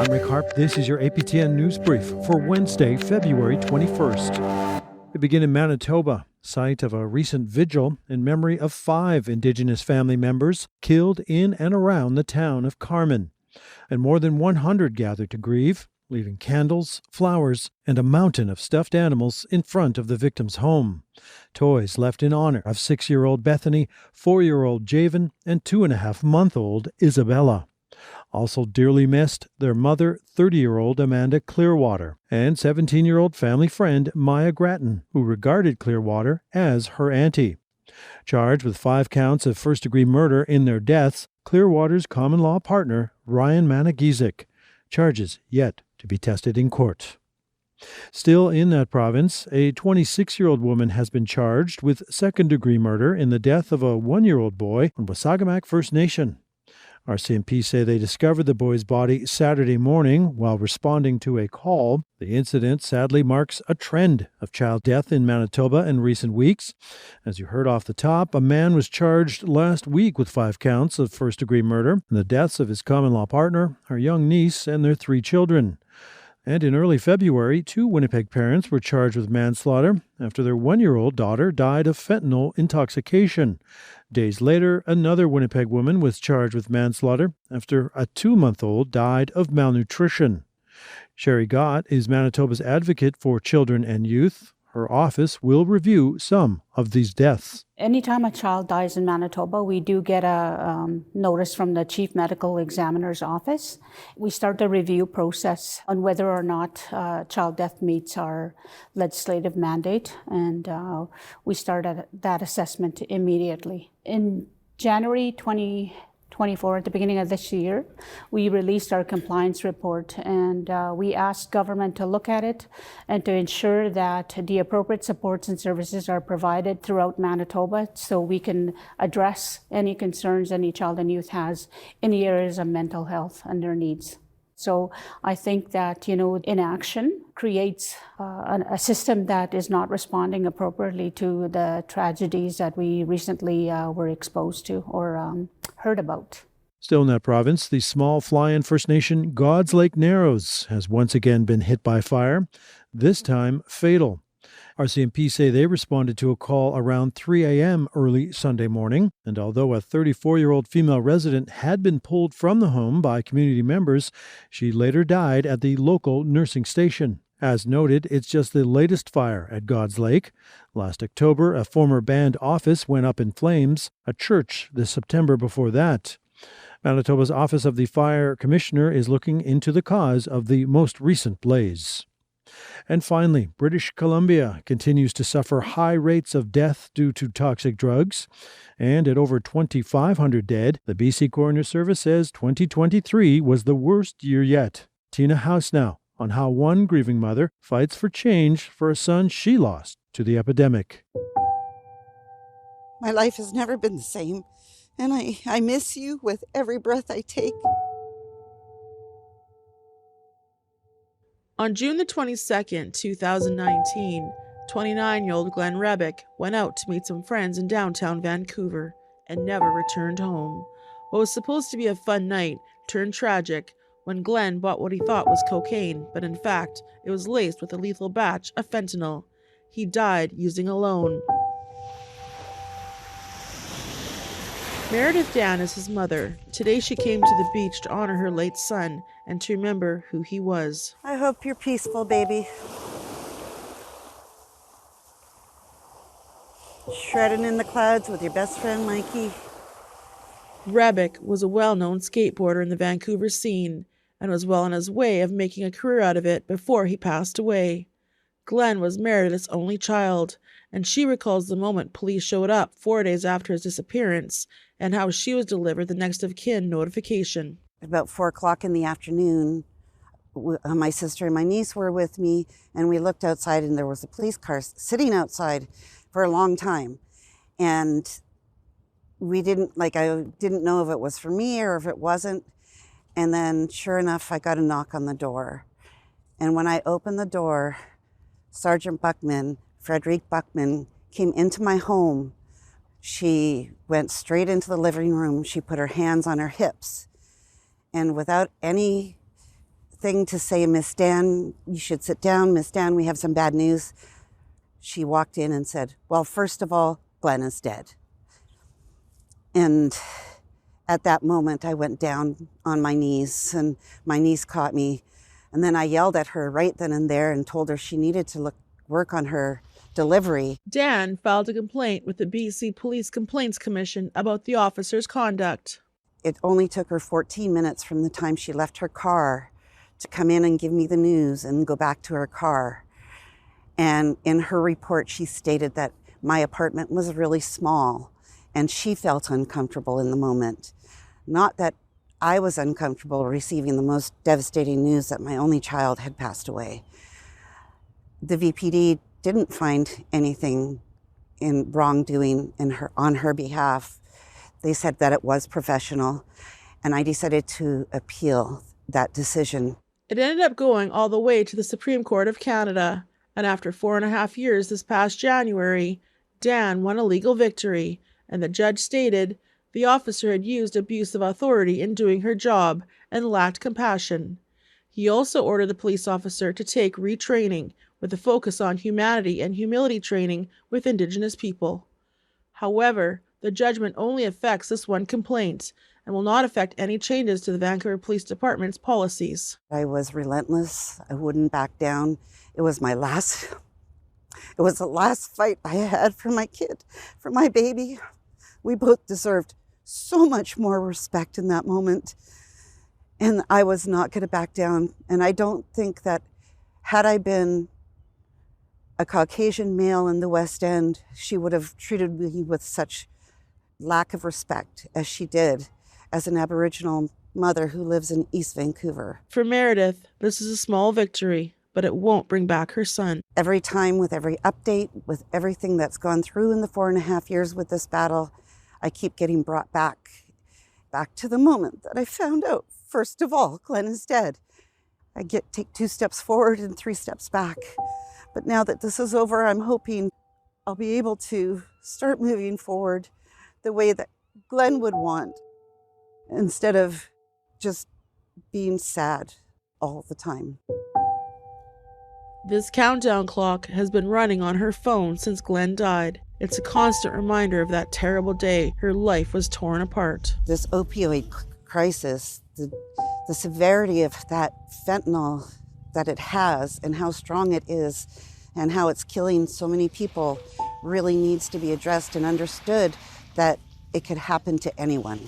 I'm Rick Harp. This is your APTN News Brief for Wednesday, February 21st. We begin in Manitoba, site of a recent vigil in memory of 5 Indigenous family members killed in and around the town of Carman. And more than 100 gathered to grieve, leaving candles, flowers, and a mountain of stuffed animals in front of the victim's home. Toys left in honor of 6-year-old Bethany, 4-year-old Javen, and 2.5-month-old Isabella. Also dearly missed, their mother, 30-year-old Amanda Clearwater, and 17-year-old family friend Maya Grattan, who regarded Clearwater as her auntie. Charged with 5 counts of first-degree murder in their deaths, Clearwater's common-law partner, Ryan Manigizik. Charges yet to be tested in court. Still in that province, a 26-year-old woman has been charged with second-degree murder in the death of a 1-year-old boy on Wasagamack First Nation. RCMP say they discovered the boy's body Saturday morning while responding to a call. The incident sadly marks a trend of child death in Manitoba in recent weeks. As you heard off the top, a man was charged last week with 5 counts of first-degree murder in the deaths of his common-law partner, her young niece, and their 3 children. And in early February, 2 Winnipeg parents were charged with manslaughter after their 1-year-old daughter died of fentanyl intoxication. Days later, another Winnipeg woman was charged with manslaughter after a 2-month-old died of malnutrition. Sherry Gott is Manitoba's advocate for children and youth. Her office will review some of these deaths. Anytime a child dies in Manitoba, we do get a notice from the Chief Medical Examiner's office. We start the review process on whether or not child death meets our legislative mandate, and we start that assessment immediately. In January 2024, at the beginning of this year, we released our compliance report, and we asked government to look at it and to ensure that the appropriate supports and services are provided throughout Manitoba so we can address any concerns any child and youth has in the areas of mental health and their needs. So I think that, inaction creates a system that is not responding appropriately to the tragedies that we recently were exposed to or heard about. Still in that province, the small fly-in First Nation God's Lake Narrows has once again been hit by fire, this time fatal. RCMP say they responded to a call around 3 a.m. early Sunday morning, and although a 34-year-old female resident had been pulled from the home by community members, she later died at the local nursing station. As noted, it's just the latest fire at God's Lake. Last October, a former band office went up in flames, a church this September before that. Manitoba's Office of the Fire Commissioner is looking into the cause of the most recent blaze. And finally, British Columbia continues to suffer high rates of death due to toxic drugs. And at over 2,500 dead, the BC Coroner Service says 2023 was the worst year yet. Tina House now on how one grieving mother fights for change for a son she lost to the epidemic. My life has never been the same, and I miss you with every breath I take. On June the 22nd, 2019, 29-year-old Glenn Rebick went out to meet some friends in downtown Vancouver and never returned home. What was supposed to be a fun night turned tragic when Glenn bought what he thought was cocaine, but in fact, it was laced with a lethal batch of fentanyl. He died using a loan. Meredith Dan is his mother. Today she came to the beach to honor her late son and to remember who he was. I hope you're peaceful, baby. Shredding in the clouds with your best friend, Mikey. Rebick was a well-known skateboarder in the Vancouver scene and was well on his way of making a career out of it before he passed away. Glenn was Meredith's only child, and she recalls the moment police showed up 4 days after his disappearance and how she was delivered the next of kin notification. About 4 o'clock in the afternoon, my sister and my niece were with me, and we looked outside and there was a police car sitting outside for a long time. And I didn't know if it was for me or if it wasn't. And then sure enough, I got a knock on the door. And when I opened the door, Sergeant Buckman, Frederick Buckman, came into my home. She went straight into the living room. She put her hands on her hips. And without anything thing to say, Miss Dan, you should sit down. Miss Dan, we have some bad news. She walked in and said, well, first of all, Glenn is dead. And at that moment, I went down on my knees, and my knees caught me. And then I yelled at her right then and there and told her she needed to work on her delivery. Dan filed a complaint with the BC Police Complaints Commission about the officer's conduct. It only took her 14 minutes from the time she left her car to come in and give me the news and go back to her car. And in her report, she stated that my apartment was really small and she felt uncomfortable in the moment. Not that I was uncomfortable receiving the most devastating news that my only child had passed away. The VPD didn't find anything in wrongdoing on her behalf. They said that it was professional, and I decided to appeal that decision. It ended up going all the way to the Supreme Court of Canada, and after 4.5 years this past January, Dan won a legal victory, and the judge stated the officer had used abuse of authority in doing her job and lacked compassion. He also ordered the police officer to take retraining with a focus on humanity and humility training with Indigenous people. However, the judgment only affects this one complaint and will not affect any changes to the Vancouver Police Department's policies. I was relentless. I wouldn't back down. It was the last fight I had for my kid, for my baby. We both deserved so much more respect in that moment. And I was not going to back down. And I don't think that had I been a Caucasian male in the West End, she would have treated me with such lack of respect as she did as an Aboriginal mother who lives in East Vancouver. For Meredith, this is a small victory, but it won't bring back her son. Every time, with every update, with everything that's gone through in the 4.5 years with this battle, I keep getting brought back to the moment that I found out, first of all, Glenn is dead. I take 2 steps forward and 3 steps back. But now that this is over, I'm hoping I'll be able to start moving forward the way that Glenn would want, instead of just being sad all the time. This countdown clock has been running on her phone since Glenn died. It's a constant reminder of that terrible day her life was torn apart. This opioid crisis, the severity of that fentanyl that it has and how strong it is and how it's killing so many people really needs to be addressed and understood that it could happen to anyone.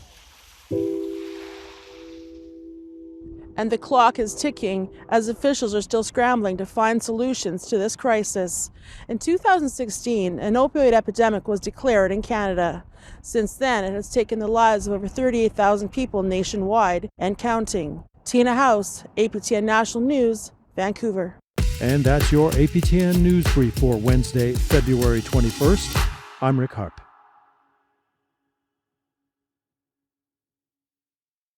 And the clock is ticking as officials are still scrambling to find solutions to this crisis. In 2016, an opioid epidemic was declared in Canada. Since then, it has taken the lives of over 38,000 people nationwide and counting. Tina House, APTN National News, Vancouver. And that's your APTN News Brief for Wednesday, February 21st. I'm Rick Harp.